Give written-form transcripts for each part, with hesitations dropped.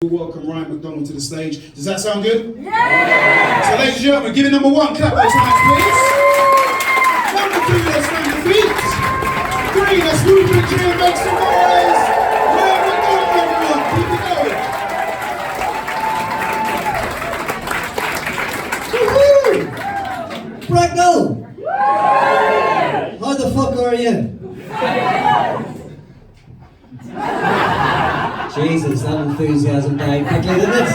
Welcome Ryan McDonnell to the stage. Does that sound good? Yeah! So ladies and gentlemen, give it number one. Clap those hands, please. Number two, let's stand the feet. Three, let's move the chair, make some noise. Ryan McDonnell, everyone. Keep it going. Woohoo! Bracknell! How the fuck are you? Jesus, that enthusiasm died quickly, didn't it?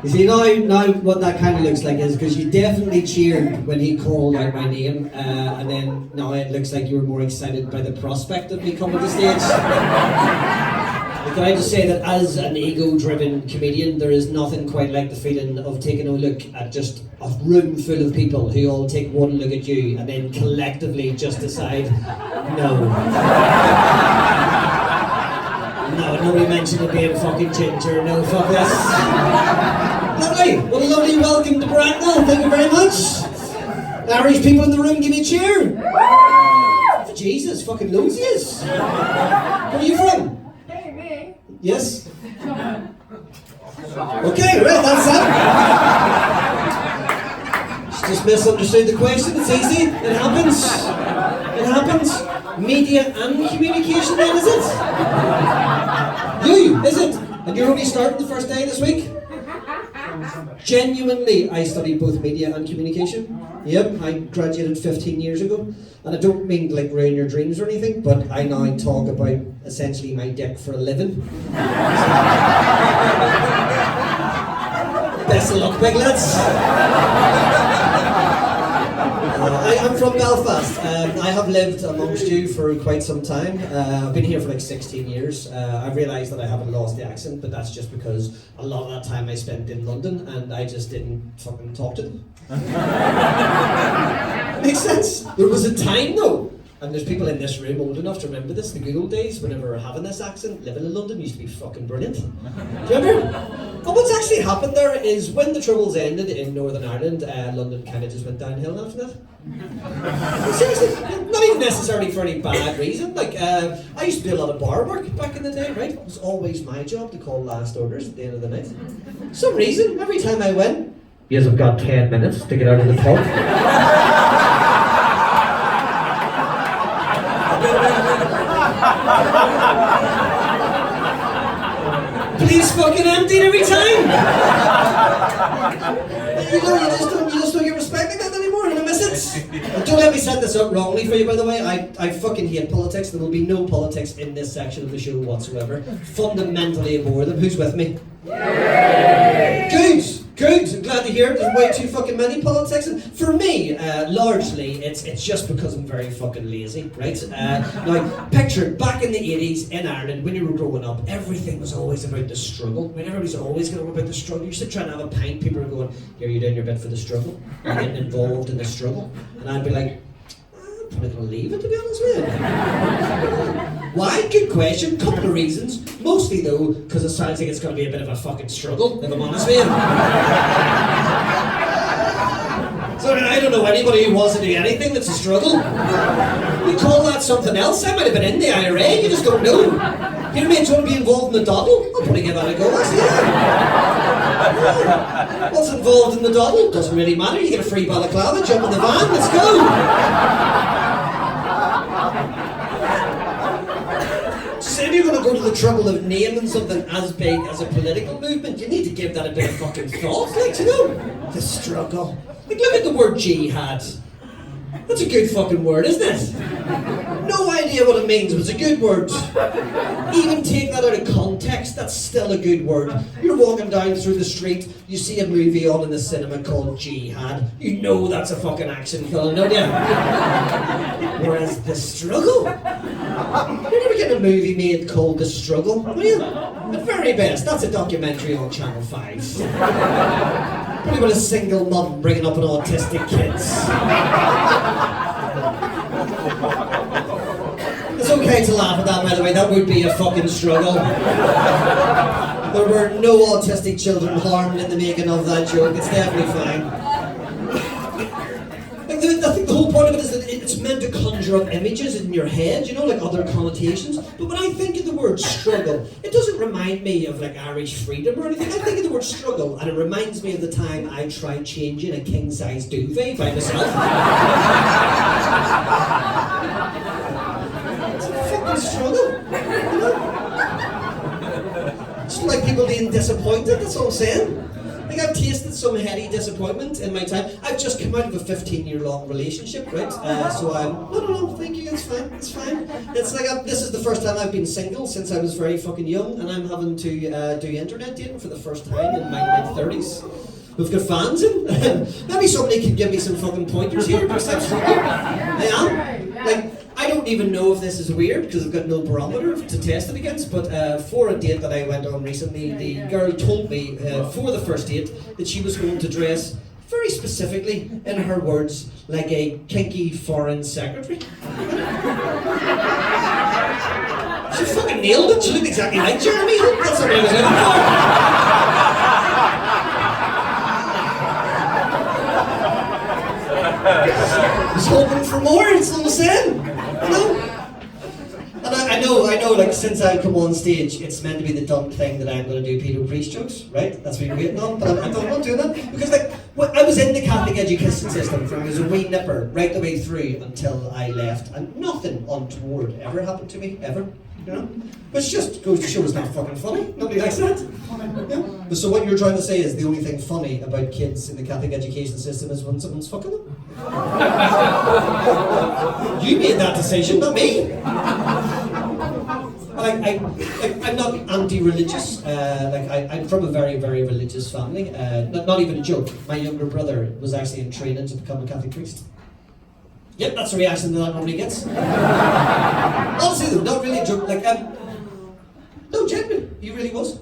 You see, now what that kind of looks like is because you definitely cheered when he called out my name, and then now it looks like you were more excited by the prospect of me coming to stage. Can I just say that as an ego-driven comedian, there is nothing quite like the feeling of taking a look at just a room full of people who all take one look at you and then collectively just decide, no. No, nobody mentioned it being fucking ginger, no, fuck this. Lovely, what a lovely welcome to Bracknell, thank you very much. Irish people in the room, give me a cheer. Jesus, fucking loads of yous. Where are you from? Me. Yes? Okay, right, that's that. She just misunderstood the question, it's easy, it happens. It happens. Media and communication then, is it? You, is it? And you're only starting the first day this week? Genuinely, I studied both media and communication. Yep, I graduated 15 years ago. And I don't mean like ruin your dreams or anything, but I now talk about essentially my dick for a living. Best of luck, big lads. I'm from Belfast. I have lived amongst you for quite some time. I've been here for like 16 years. I've realised that I haven't lost the accent, but that's just because a lot of that time I spent in London and I just didn't fucking talk to them. Makes sense. There was a time though, and there's people in this room old enough to remember this, the good old days, whenever having this accent, living in London used to be fucking brilliant. Do you remember? But what's actually happened there is when the Troubles ended in Northern Ireland, London kind of just went downhill after that. Seriously, not even necessarily for any bad reason. Like, I used to do a lot of bar work back in the day, right? It was always my job to call last orders at the end of the night. For some reason, every time I went, yes, I've got 10 minutes to get out of the pub. Please fucking emptied every time! You just don't get respect like that anymore, and I miss it. And don't let me set this up wrongly for you, by the way. I fucking hate politics. There will be no politics in this section of the show whatsoever. Fundamentally abhor them. Who's with me? Yay! Good. I'm glad to hear it. There's way too fucking many politics. And for me, largely, it's just because I'm very fucking lazy, right? Now, picture back in the 80s in Ireland, when you were growing up, everything was always about the struggle. I mean, everybody's always going about the struggle. You sit trying to have a pint, people are going, here, you're doing your bit for the struggle. You're getting involved in the struggle. And I'd be like, I'm probably going to leave it, to be honest with you. Why? Good question. Couple of reasons. Mostly though, because it sounds like it's going to be a bit of a fucking struggle, if I'm honest with you. So I don't know anybody who wants to do anything that's a struggle. We call that something else. I might have been in the IRA, you just don't know. Your mates want to be involved in the doddle? I'll probably give that a go, actually. Yeah. What's involved in the doddle? Doesn't really matter. You get a free balaclava, jump in the van, let's go. Say you're going to go to the trouble of naming something as big as a political movement, you need to give that a bit of fucking thought, like, you know? The struggle. Like, look at the word jihad. That's a good fucking word, isn't it? No idea what it means, but it's a good word. Even take that out of context, that's still a good word. You're walking down through the street, you see a movie on in the cinema called Jihad. You know that's a fucking action film, don't you? Whereas the struggle? You're never getting a movie made called The Struggle, will you? At very best, that's a documentary on Channel 5. Probably about a single mum bringing up an autistic kids. It's okay to laugh at that, by the way. That would be a fucking struggle. There were no autistic children harmed in the making of that joke. It's definitely fine. I think the whole point of it is that it's meant to conjure up images in your head, you know, like other connotations. But when I think of the word struggle, it doesn't remind me of like Irish freedom or anything. I think of the word struggle, and it reminds me of the time I tried changing a king-size duvet by myself. It's a fucking struggle, you know? Just like people being disappointed, that's all I'm saying. Like, I've tasted some heady disappointment in my time. I've just come out of a 15-year-long relationship, right? So I'm, no, thank you, it's fine. It's like, this is the first time I've been single since I was very fucking young, and I'm having to do internet dating for the first time in my mid-30s. We've got fans in. Maybe somebody could give me some fucking pointers here, because I'm struggling. I am. Like, I don't even know if this is weird because I've got no barometer to test it against, but for a date that I went on recently, the girl told me for the first date that she was going to dress very specifically, in her words, like a kinky foreign secretary. She fucking nailed it. She looked exactly like Jeremy. That's what I was looking for. I was hoping for more, that's what I'm saying. You know? And I know, like, since I've come on stage, it's meant to be the dumb thing that I'm going to do pedo priest jokes, right? That's what you're waiting on, but I'm not doing that. Because, like, I was in the Catholic education system from as a wee nipper right the way through until I left, and nothing untoward ever happened to me, ever. You know? Which just goes to show it's not fucking funny. Nobody likes that. Yeah. But so what you're trying to say is the only thing funny about kids in the Catholic education system is when someone's fucking them? You made that decision, not me. I'm not anti-religious. I'm from a very, very religious family. Not even a joke. My younger brother was actually in training to become a Catholic priest. Yep, that's the reaction that normally gets. Honestly though, not really a joke. No, genuinely, he really was.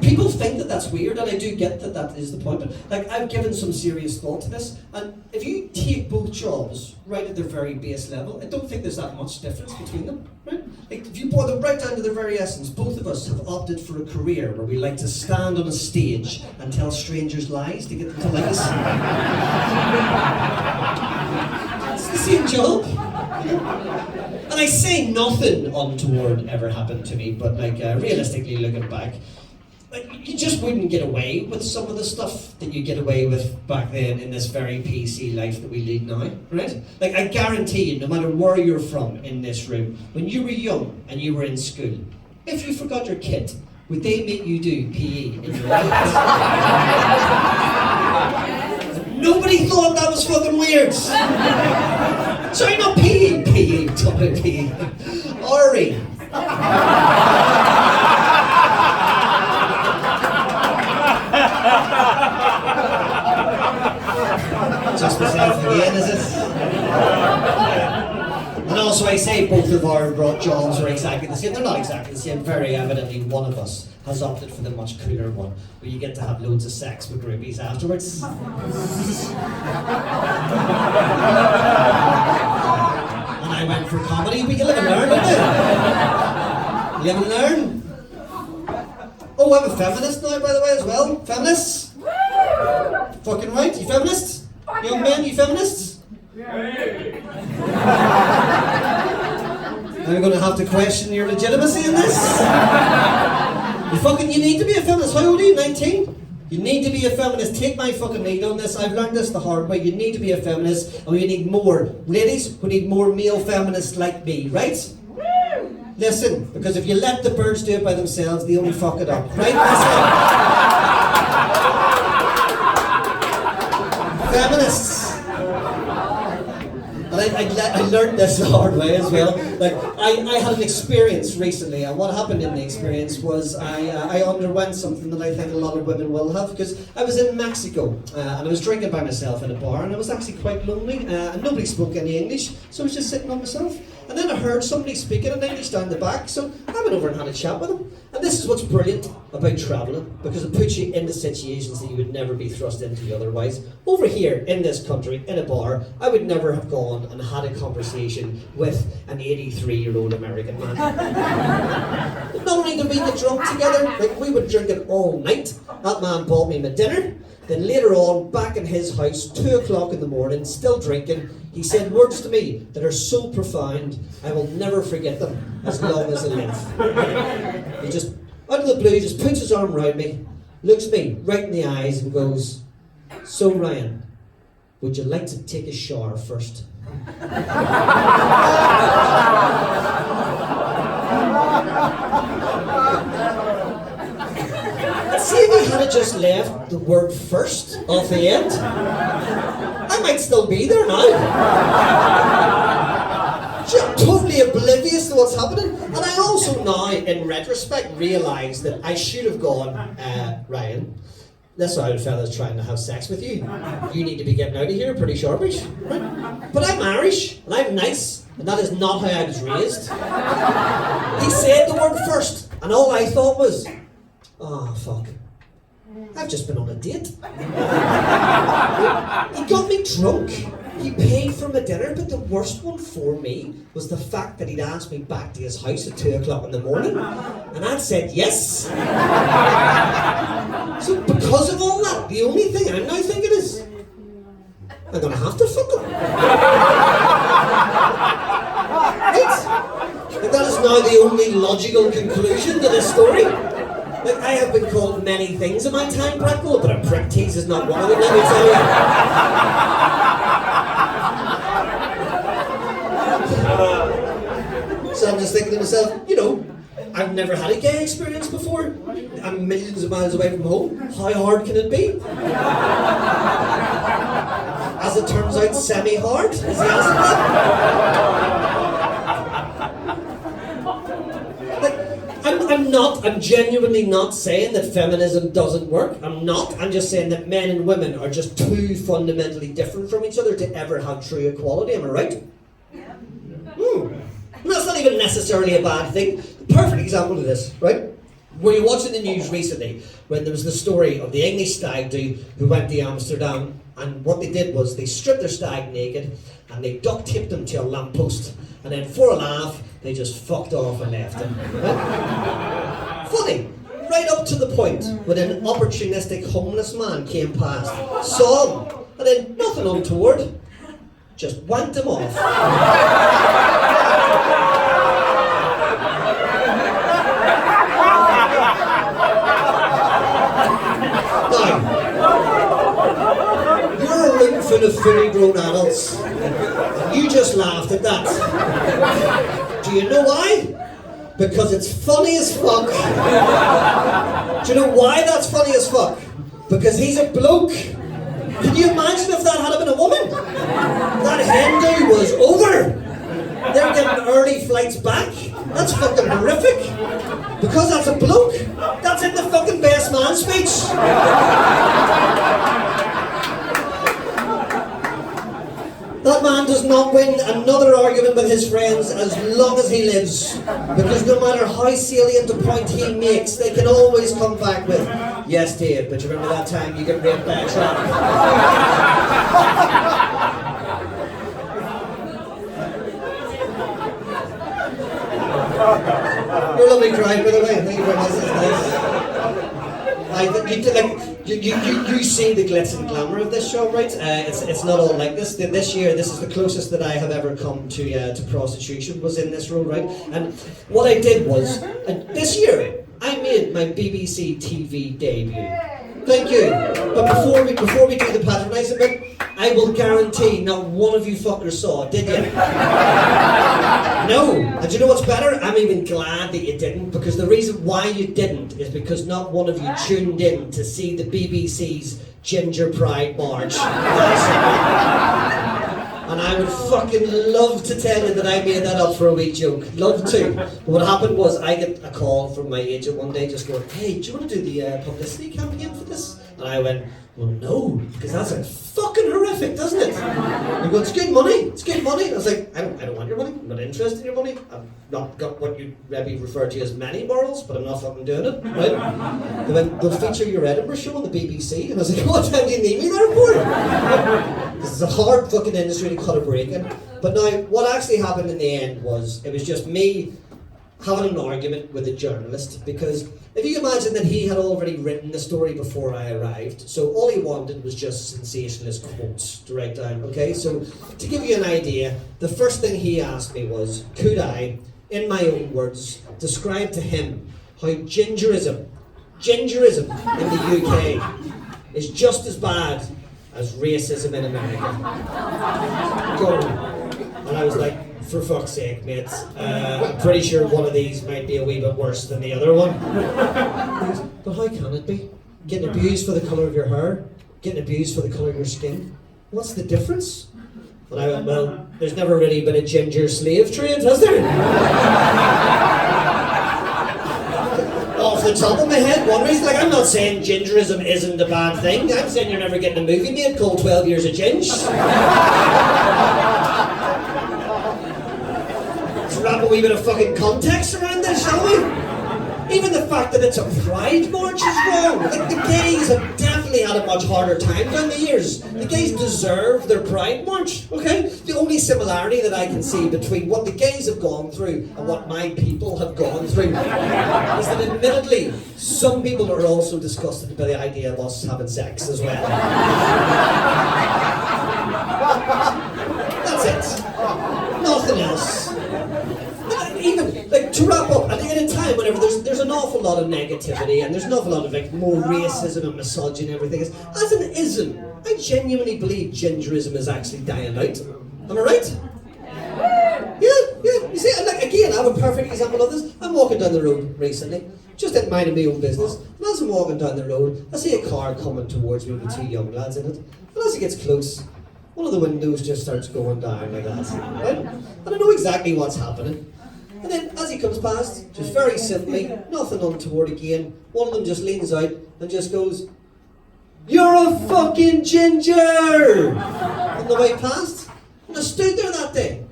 People think that that's weird, and I do get that that is the point. But like, I've given some serious thought to this, and if you take both jobs right at their very base level, I don't think there's that much difference between them. Right? Like, if you boil them right down to their very essence, both of us have opted for a career where we like to stand on a stage and tell strangers lies to get them to like us. It's the same job. And I say nothing untoward ever happened to me, but like realistically looking back, like, you just wouldn't get away with some of the stuff that you get away with back then in this very PC life that we lead now, right? Like, I guarantee you, no matter where you're from in this room, when you were young and you were in school, if you forgot your kit, would they make you do PE in your life? Nobody thought that was fucking weird. Sorry, not PE. PE. Talk about PE. Ori. Just myself again, is it? And also, I say both of our jobs are exactly the same. They're not exactly the same. Very evidently, one of us has opted for the much cooler one, where you get to have loads of sex with groupies afterwards. And I went for comedy, but you live and learn, don't you? You live and learn. Oh, I'm a feminist now, by the way, as well. Feminists? Fucking right, you feminists? Young men, you feminists? I'm going to have to question your legitimacy in this. You need to be a feminist. How old are you? 19? You need to be a feminist. Take my fucking lead on this. I've learned this the hard way. You need to be a feminist, and we need more ladies. We need more male feminists like me, right? Listen, because if you let the birds do it by themselves, they only fuck it up, right? Listen. Feminists. And I learned this the hard way as well. Like, I had an experience recently, and what happened in the experience was I underwent something that I think a lot of women will have, because I was in Mexico, and I was drinking by myself in a bar, and I was actually quite lonely, and nobody spoke any English, so I was just sitting on myself. And then I heard somebody speaking in English down the back, so I went over and had a chat with them. And this is what's brilliant about travelling, because it puts you into situations that you would never be thrust into otherwise. Over here, in this country, in a bar, I would never have gone and had a conversation with an 83-year-old American man. But not only did we get drunk together, like, we would drink it all night. That man bought me my dinner. Then later on, back in his house, 2 o'clock in the morning, still drinking, he said words to me that are so profound, I will never forget them as long as I live. He just, out of the blue, just puts his arm around me, looks me right in the eyes and goes, "So Ryan, would you like to take a shower first?" See if he had just left the word first off the end, I might still be there now. Just totally oblivious to what's happening. And I also now, in retrospect, realise that I should have gone, "Ryan, this old fella's trying to have sex with you. You need to be getting out of here pretty sharpish." Right? But I'm Irish, and I'm nice, and that is not how I was raised. He said the word first, and all I thought was, "Oh, fuck. I've just been on a date." He got me drunk. He paid for my dinner, but the worst one for me was the fact that he'd asked me back to his house at 2 o'clock in the morning, and I'd said yes. So because of all that, the only thing I'm now thinking is, I'm gonna have to fuck him. Right? And that is now the only logical conclusion to this story. Like, I have been called many things in my time, Bracknell, but a prick tease is not one of them, let me tell you. So I'm just thinking to myself, you know, I've never had a gay experience before. I'm millions of miles away from home. How hard can it be? As it turns out, semi-hard is the answer to that. I'm genuinely not saying that feminism doesn't work. I'm not. I'm just saying that men and women are just too fundamentally different from each other to ever have true equality. Am I right? Yeah. And that's not even necessarily a bad thing. The perfect example of this, right? Were you watching the news recently when there was the story of the English stag do who went to Amsterdam, and what they did was they stripped their stag naked and they duct taped them to a lamppost, and then for a laugh they just fucked off and left him. Right? Funny, right up to the point when an opportunistic homeless man came past, saw him, and then nothing untoward, just wanked him off. Full of fully grown adults, and you just laughed at that. Do you know why? Because it's funny as fuck. Do you know why that's funny as fuck? Because he's a bloke. Can you imagine if that had been a woman? That hen do was over. They're getting early flights back. That's fucking horrific. Because that's a bloke. That's in the fucking best man speech. That man does not win another argument with his friends as long as he lives. Because no matter how salient a point he makes, they can always come back with, "Yes, Dave, but you remember that time you got raped by a trap?" You're a lovely crowd, by the way. Thank you very much. That's nice. You see the glitz and glamour of this show, right? It's not all like this. This year, this is the closest that I have ever come to prostitution, was in this role, right? And what I did was, this year, I made my BBC TV debut. Thank you. But before we do the patronising bit, I will guarantee not one of you fuckers saw it, did you? No. And do you know what's better? I'm even glad that you didn't, because the reason why you didn't is because not one of you tuned in to see the BBC's Ginger Pride March. And I would fucking love to tell you that I made that up for a wee joke. Love to. But what happened was I get a call from my agent one day just going, "Hey, do you want to do the publicity campaign for this?" And I went, "Well, no, because that sounds fucking horrific, doesn't it?" And he goes, "It's good money, it's good money." And I was like, I don't want your money, I'm not interested in your money. I've not got what you maybe refer to as many morals, but I'm not fucking doing it, right? They went, "They'll feature your Edinburgh show on the BBC." And I was like, "What time do you need me there for?" This is a hard fucking industry to cut a break in. But now, what actually happened in the end was, it was just me having an argument with a journalist, because if you imagine that he had already written the story before I arrived, so all he wanted was just sensationalist quotes to write down, okay? So, to give you an idea, the first thing he asked me was, could I, in my own words, describe to him how gingerism in the UK is just as bad as racism in America. Go. And I was like, for fuck's sake, mate, I'm pretty sure one of these might be a wee bit worse than the other one. He goes, but how can it be? Getting abused for the colour of your hair, getting abused for the colour of your skin. What's the difference? And I went, well, there's never really been a ginger slave trade, has there? Off the top of my head, one reason, like, I'm not saying gingerism isn't a bad thing. I'm saying you're never getting a movie made called 12 Years of Ginge. Let's wrap a wee bit of fucking context around this, shall we? Even the fact that it's a pride march is wrong. Like, the gays have definitely had a much harder time down the years. The gays deserve their pride march, okay? The only similarity that I can see between what the gays have gone through and what my people have gone through is that admittedly, some people are also disgusted by the idea of us having sex as well. That's it. Nothing else. Even, like, to wrap up, at a time whenever there's an awful lot of negativity and there's an awful lot of, like, more racism and misogyny and everything, as an ism, I genuinely believe gingerism is actually dying out. Am I right? Yeah. You see, and, like, again, I have a perfect example of this. I'm walking down the road recently, just in minding my own business, and as I'm walking down the road, I see a car coming towards me with two young lads in it, and as it gets close, one of the windows just starts going down like that, right? And I know exactly what's happening. And then, as he comes past, just very simply, nothing untoward again, one of them just leans out and just goes, "You're a fucking ginger!" on the way past. And I stood there that day,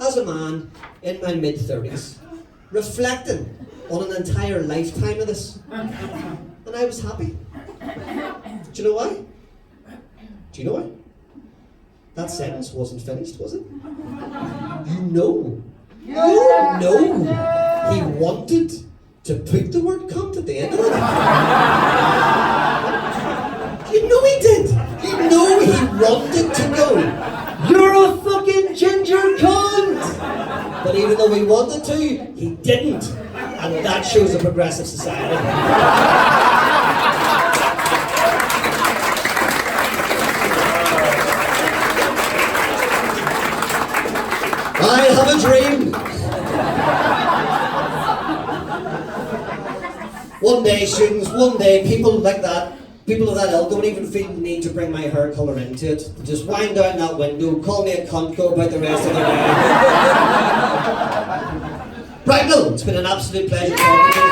as a man in my mid-30s, reflecting on an entire lifetime of this. And I was happy. Do you know why? Do you know why? That sentence wasn't finished, was it? You know. No, he wanted to put the word cunt at the end of it. You know he did. You know he wanted to go, "You're a fucking ginger cunt!" But even though he wanted to, he didn't. And that shows a progressive society. I have a dream. One day, students, one day, people like that, people of that ilk don't even feel the need to bring my hair colour into it. Just wind down that window, call me a cunt, go about the rest of the day. Bracknell, it's been an absolute pleasure talking to you.